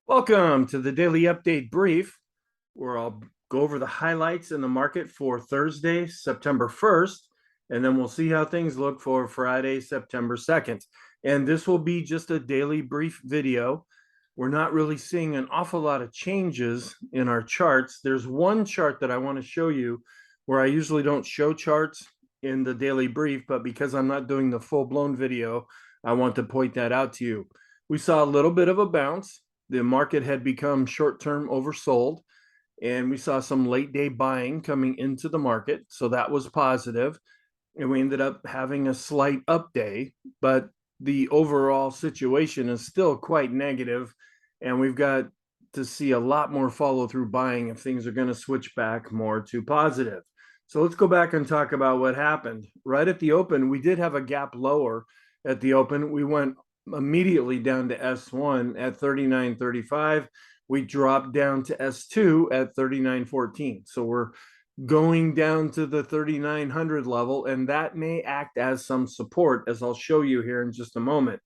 Welcome to the Daily Update Brief, where I'll go over the highlights in the market for Thursday, September 1st, and then we'll see how things look for Friday, September 2nd. And this will be just a daily brief video. We're not really seeing an awful lot of changes in our charts. There's one chart that I want to show you where I usually don't show charts in the daily brief, but because I'm not doing the full-blown video, I want to point that out to you. We saw a little bit of a bounce. The market had become short-term oversold, and we saw some late day buying coming into the market. So that was positive. And we ended up having a slight up day, but the overall situation is still quite negative, and we've got to see a lot more follow through buying if things are going to switch back more to positive. So let's go back and talk about what happened. Right at the open, we did have a gap lower at the open. We went immediately down to S1 at 39.35. We dropped down to S2 at 39.14. So we're going down to the 3900 level, and that may act as some support, as I'll show you here in just a moment.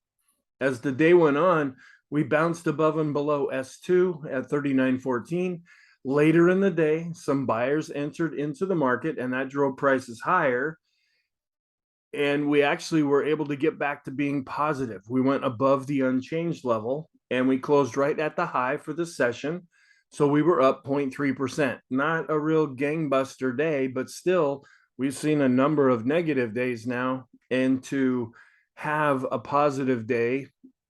As the day went on, we bounced above and below S2 at 39.14. Later in the day, some buyers entered into the market, and that drove prices higher. And we actually were able to get back to being positive. We went above the unchanged level, and we closed right at the high for the session. So we were up 0.3%. Not a real gangbuster day, but still, we've seen a number of negative days now. And to have a positive day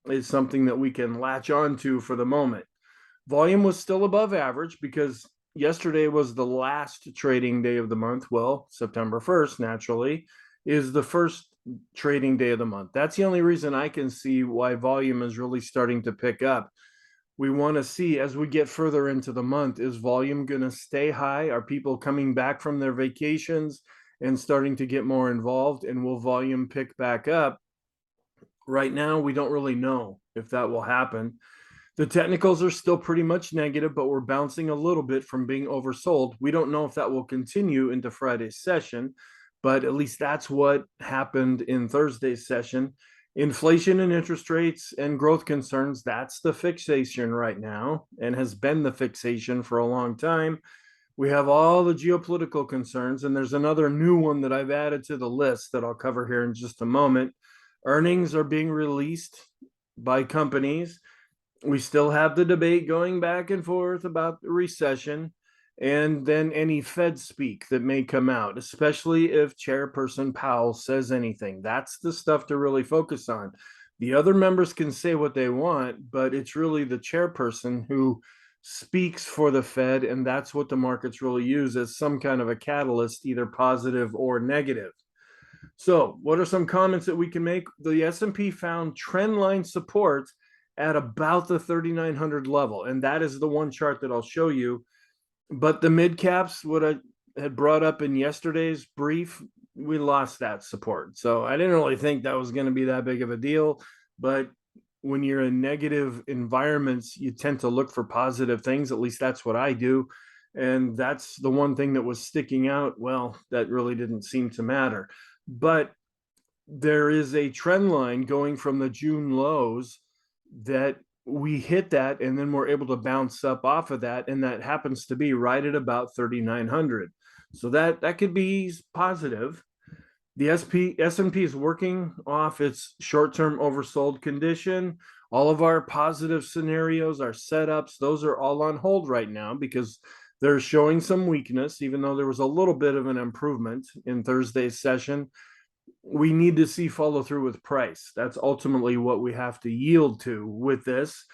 is something that we can latch on to for the moment. Volume was still above average because yesterday was the last trading day of the month. Well, September 1st, naturally, is the first trading day of the month. That's the only reason I can see why volume is really starting to pick up. We want to see as we get further into the month, is volume going to stay high? Are people coming back from their vacations and starting to get more involved? And will volume pick back up? Right now, we don't really know if that will happen. The technicals are still pretty much negative, but we're bouncing a little bit from being oversold. We don't know if that will continue into Friday's session, but at least that's what happened in Thursday's session. Inflation and interest rates and growth concerns, that's the fixation right now and has been the fixation for a long time. We have all the geopolitical concerns, and there's another new one that I've added to the list that I'll cover here in just a moment. Earnings are being released by companies. We still have the debate going back and forth about the recession, and then any Fed speak that may come out, especially if Chairperson Powell says anything. That's the stuff to really focus on. The other members can say what they want, but it's really the chairperson who speaks for the Fed, and that's what the markets really use as some kind of a catalyst, either positive or negative. So what are some comments that we can make? The S&P found trend line support at about the 3900 level, and that is the one chart that I'll show you. But the mid caps, what I had brought up in yesterday's brief, we lost that support. So I didn't really think that was going to be that big of a deal. But when you're in negative environments, you tend to look for positive things. At least that's what I do. And that's the one thing that was sticking out. Well, that really didn't seem to matter. But there is a trend line going from the June lows that we hit that, and then we're able to bounce up off of that, and that happens to be right at about 3900. So that could be positive. The S&P is working off its short-term oversold condition. All of our positive scenarios, our setups, those are all on hold right now because they're showing some weakness, even though there was a little bit of an improvement in Thursday's session. We need to see follow through with price. That's ultimately what we have to yield to with this.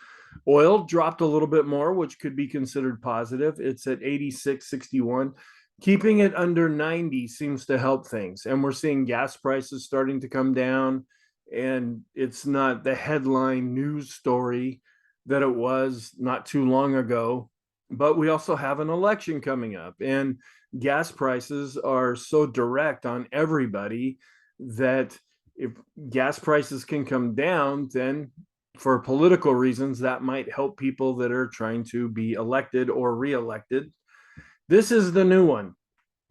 Oil dropped a little bit more, which could be considered positive. It's at 86.61. Keeping it under 90 seems to help things. And we're seeing gas prices starting to come down. And it's not the headline news story that it was not too long ago. But we also have an election coming up. And gas prices are so direct on everybody that if gas prices can come down, then for political reasons, that might help people that are trying to be elected or reelected. This is the new one.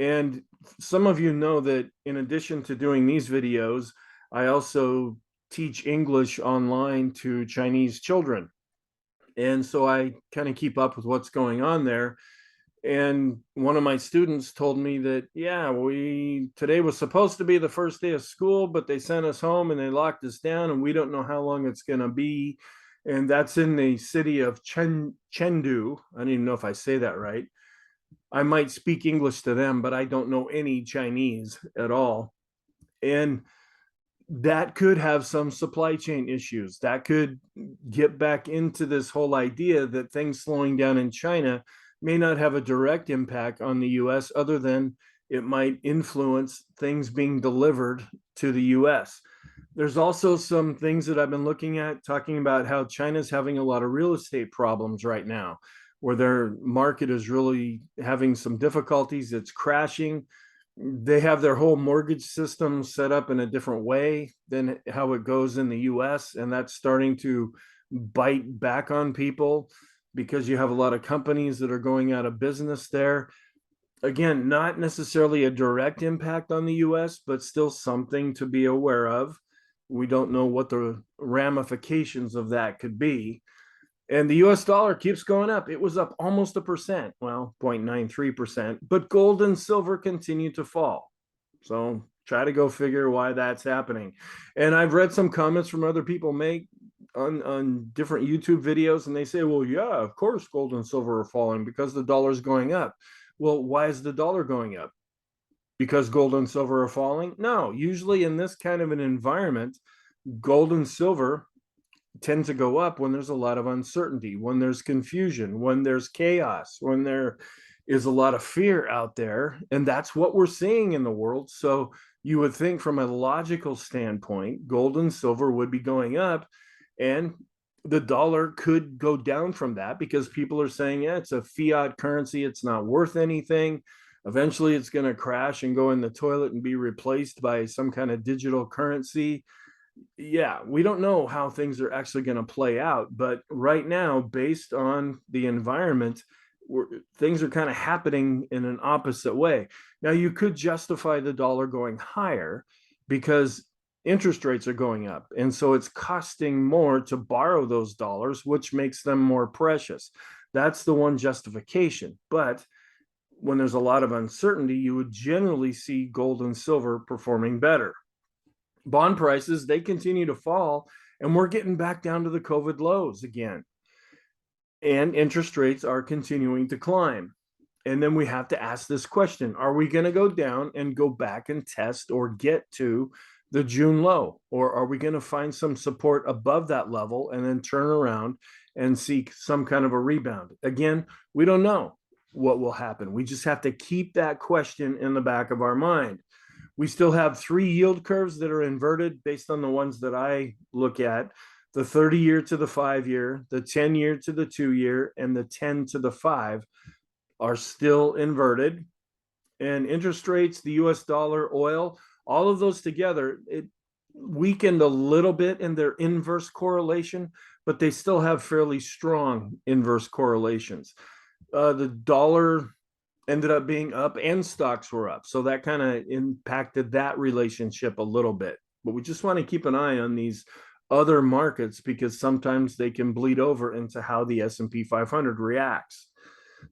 And some of you know that in addition to doing these videos, I also teach English online to Chinese children. And so I kind of keep up with what's going on there. And one of my students told me that, yeah, today was supposed to be the first day of school, but they sent us home and they locked us down, and we don't know how long it's going to be. And that's in the city of Chengdu. I don't even know if I say that right. I might speak English to them, but I don't know any Chinese at all. And that could have some supply chain issues. That could get back into this whole idea that things slowing down in China may not have a direct impact on the US, other than it might influence things being delivered to the US. There's also some things that I've been looking at talking about how China's having a lot of real estate problems right now, where their market is really having some difficulties. It's crashing. They have their whole mortgage system set up in a different way than how it goes in the US, and that's starting to bite back on people because you have a lot of companies that are going out of business there. Again, not necessarily a direct impact on the US, but still something to be aware of. We don't know what the ramifications of that could be. And the US dollar keeps going up. It was up almost 1%, well, 0.93%, but gold and silver continue to fall. So try to go figure why that's happening. And I've read some comments from other people make on different YouTube videos, and they say, well, yeah, of course, gold and silver are falling because the dollar's going up. Well, why is the dollar going up? Because gold and silver are falling? No, usually in this kind of an environment, gold and silver tend to go up when there's a lot of uncertainty, when there's confusion, when there's chaos, when there is a lot of fear out there. And that's what we're seeing in the world. So you would think from a logical standpoint, gold and silver would be going up, and the dollar could go down from that because people are saying, yeah, it's a fiat currency. It's not worth anything. Eventually it's going to crash and go in the toilet and be replaced by some kind of digital currency. Yeah, we don't know how things are actually going to play out, but right now, based on the environment, things are kind of happening in an opposite way. Now, you could justify the dollar going higher because interest rates are going up, and so it's costing more to borrow those dollars, which makes them more precious. That's the one justification. But when there's a lot of uncertainty, you would generally see gold and silver performing better. Bond prices, they continue to fall, and we're getting back down to the COVID lows again. And interest rates are continuing to climb. And then we have to ask this question: are we going to go down and go back and test or get to the June low? Or are we going to find some support above that level and then turn around and seek some kind of a rebound? Again, we don't know what will happen. We just have to keep that question in the back of our mind. We still have three yield curves that are inverted based on the ones that I look at: the 30-year to the 5-year, the 10-year to the 2-year, and the 10 to the 5 are still inverted. And interest rates, the US dollar, oil, all of those together, it weakened a little bit in their inverse correlation, but they still have fairly strong inverse correlations. The dollar ended up being up and stocks were up. So that kind of impacted that relationship a little bit. But we just want to keep an eye on these other markets because sometimes they can bleed over into how the S&P 500 reacts.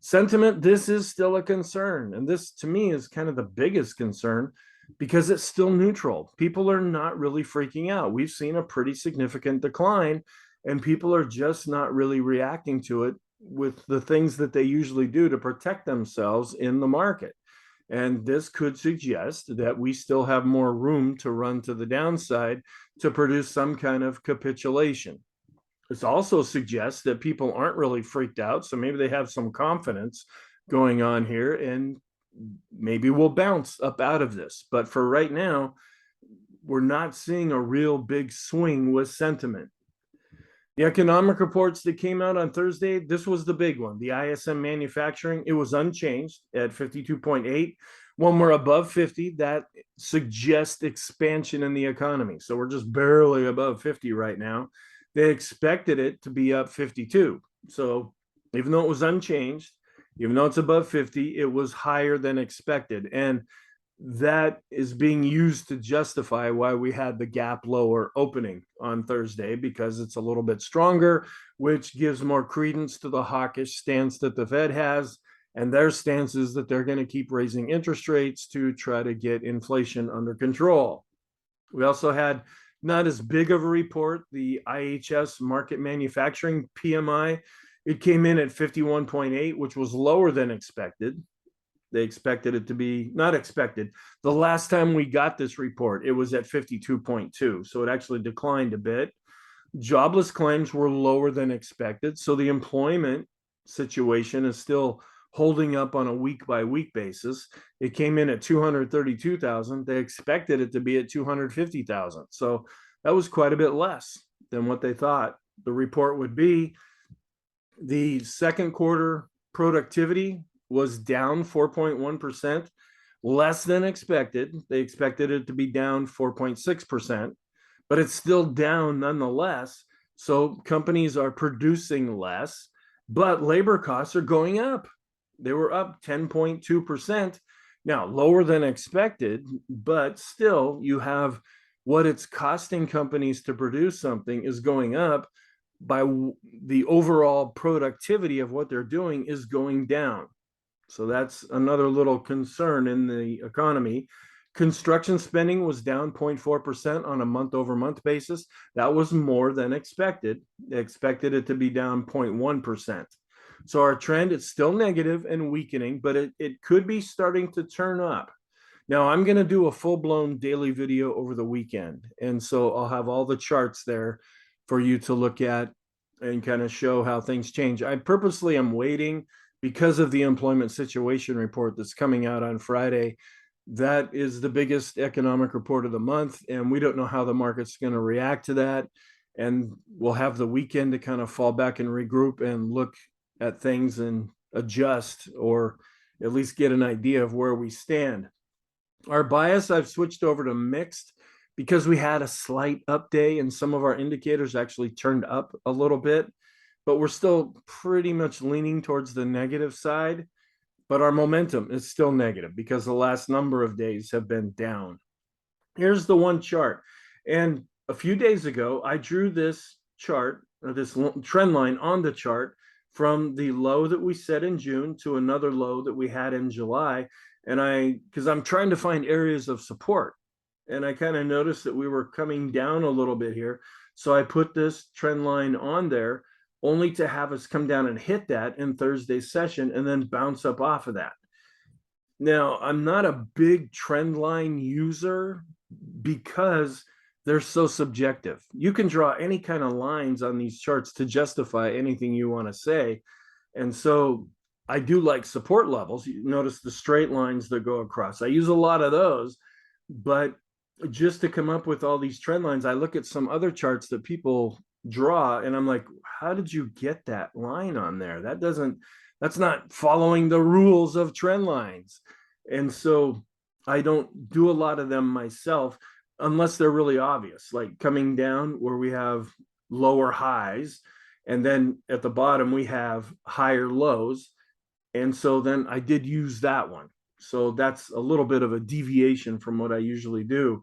Sentiment, this is still a concern. And this, to me, is kind of the biggest concern because it's still neutral. People are not really freaking out. We've seen a pretty significant decline, and people are just not really reacting to it with the things that they usually do to protect themselves in the market. And this could suggest that we still have more room to run to the downside to produce some kind of capitulation. This also suggests that people aren't really freaked out, so maybe they have some confidence going on here, and maybe we'll bounce up out of this. But for right now, we're not seeing a real big swing with sentiment. The economic reports that came out on Thursday, this was the big one. The ISM manufacturing, it was unchanged at 52.8. When we're above 50, that suggests expansion in the economy. So we're just barely above 50 right now. They expected it to be up 52. So even though it was unchanged, even though it's above 50, it was higher than expected. And that is being used to justify why we had the gap lower opening on Thursday, because it's a little bit stronger, which gives more credence to the hawkish stance that the Fed has. And their stance is that they're going to keep raising interest rates to try to get inflation under control. We also had not as big of a report, the Ihs Market Manufacturing Pmi. It came in at 51.8, which was lower than expected. They expected it to be, not expected. The last time we got this report, it was at 52.2. So it actually declined a bit. Jobless claims were lower than expected. So the employment situation is still holding up on a week by week basis. It came in at 232,000. They expected it to be at 250,000. So that was quite a bit less than what they thought the report would be. The second quarter productivity was down 4.1%, less than expected. They expected it to be down 4.6%, but it's still down nonetheless. So companies are producing less, but labor costs are going up. They were up 10.2%. Now, lower than expected, but still you have what it's costing companies to produce something is going up by the overall productivity of what they're doing is going down. So that's another little concern in the economy. Construction spending was down 0.4% on a month over month basis. That was more than expected. They expected it to be down 0.1%. So our trend is still negative and weakening, but it could be starting to turn up. Now I'm going to do a full-blown daily video over the weekend. And so I'll have all the charts there for you to look at and kind of show how things change. I purposely am waiting because of the employment situation report that's coming out on Friday. That is the biggest economic report of the month, and we don't know how the market's going to react to that. And we'll have the weekend to kind of fall back and regroup and look at things and adjust, or at least get an idea of where we stand. Our bias, I've switched over to mixed because we had a slight up day and some of our indicators actually turned up a little bit, but we're still pretty much leaning towards the negative side. But our momentum is still negative because the last number of days have been down. Here's the one chart. And a few days ago, I drew this chart, or this trend line on the chart, from the low that we set in June to another low that we had in July. And because I'm trying to find areas of support. And I kind of noticed that we were coming down a little bit here. So I put this trend line on there, only to have us come down and hit that in Thursday's session and then bounce up off of that. Now, I'm not a big trend line user because they're so subjective. You can draw any kind of lines on these charts to justify anything you want to say. And so I do like support levels. You notice the straight lines that go across. I use a lot of those, but just to come up with all these trend lines, I look at some other charts that people draw and I'm like, how did you get that line on there? That's not following the rules of trend lines. And so I don't do a lot of them myself unless they're really obvious, like coming down where we have lower highs and then at the bottom we have higher lows. And so then I did use that one. So that's a little bit of a deviation from what I usually do.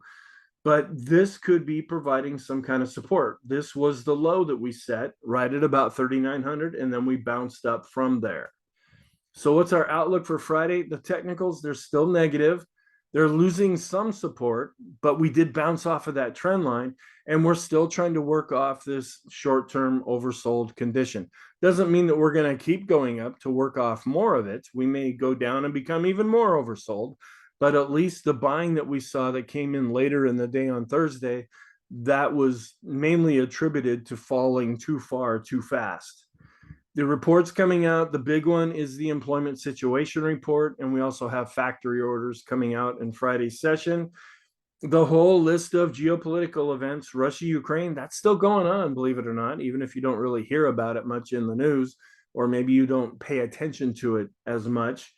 But this could be providing some kind of support. This was the low that we set right at about 3,900, and then we bounced up from there. So what's our outlook for Friday? The technicals, they're still negative. They're losing some support, but we did bounce off of that trend line, and we're still trying to work off this short-term oversold condition. Doesn't mean that we're going to keep going up to work off more of it. We may go down and become even more oversold, but at least the buying that we saw that came in later in the day on Thursday, that was mainly attributed to falling too far too fast. The reports coming out, the big one is the employment situation report, and we also have factory orders coming out in Friday's session. The whole list of geopolitical events, Russia, Ukraine, that's still going on, believe it or not, even if you don't really hear about it much in the news, or maybe you don't pay attention to it as much.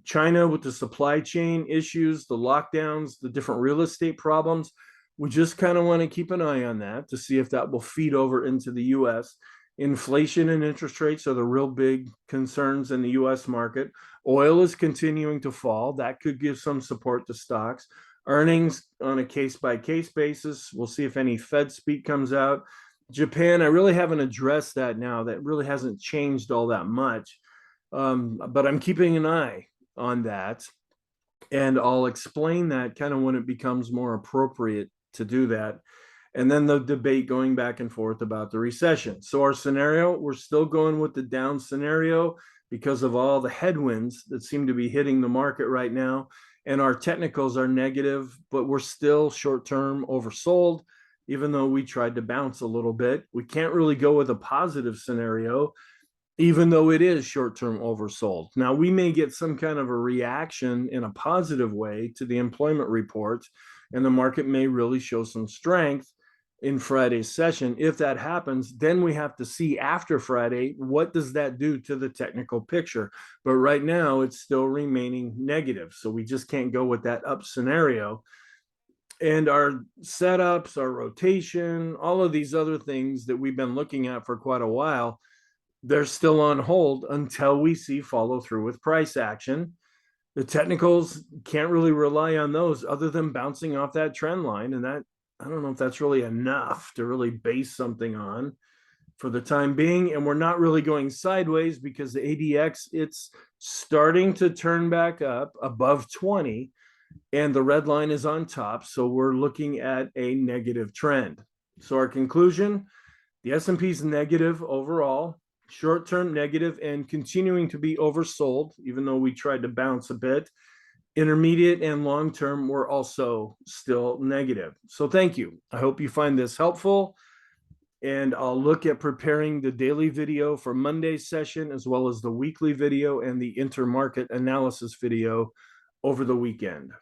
China with the supply chain issues, the lockdowns, the different real estate problems. We just kind of want to keep an eye on that to see if that will feed over into the US. Inflation and interest rates are the real big concerns in the US market. Oil is continuing to fall. That could give some support to stocks. Earnings on a case by case basis. We'll see if any Fed speak comes out. Japan, I really haven't addressed that now. That really hasn't changed all that much. But I'm keeping an eye on that. And I'll explain that kind of when it becomes more appropriate to do that. And then the debate going back and forth about the recession. So our scenario, we're still going with the down scenario because of all the headwinds that seem to be hitting the market right now. And our technicals are negative, but we're still short-term oversold, even though we tried to bounce a little bit. We can't really go with a positive scenario, even though it is short-term oversold. Now, we may get some kind of a reaction in a positive way to the employment report, and the market may really show some strength in Friday's session. If that happens, then we have to see after Friday, what does that do to the technical picture? But right now, it's still remaining negative. So we just can't go with that up scenario. And our setups, our rotation, all of these other things that we've been looking at for quite a while, they're still on hold until we see follow through with price action. The technicals can't really rely on those other than bouncing off that trend line. And that, I don't know if that's really enough to really base something on for the time being. And we're not really going sideways because the ADX, it's starting to turn back up above 20 and the red line is on top. So we're looking at a negative trend. So our conclusion, the S&P is negative overall, short-term negative and continuing to be oversold, even though we tried to bounce a bit. Intermediate and long-term were also still negative. So thank you. I hope you find this helpful. And I'll look at preparing the daily video for Monday's session, as well as the weekly video and the intermarket analysis video over the weekend.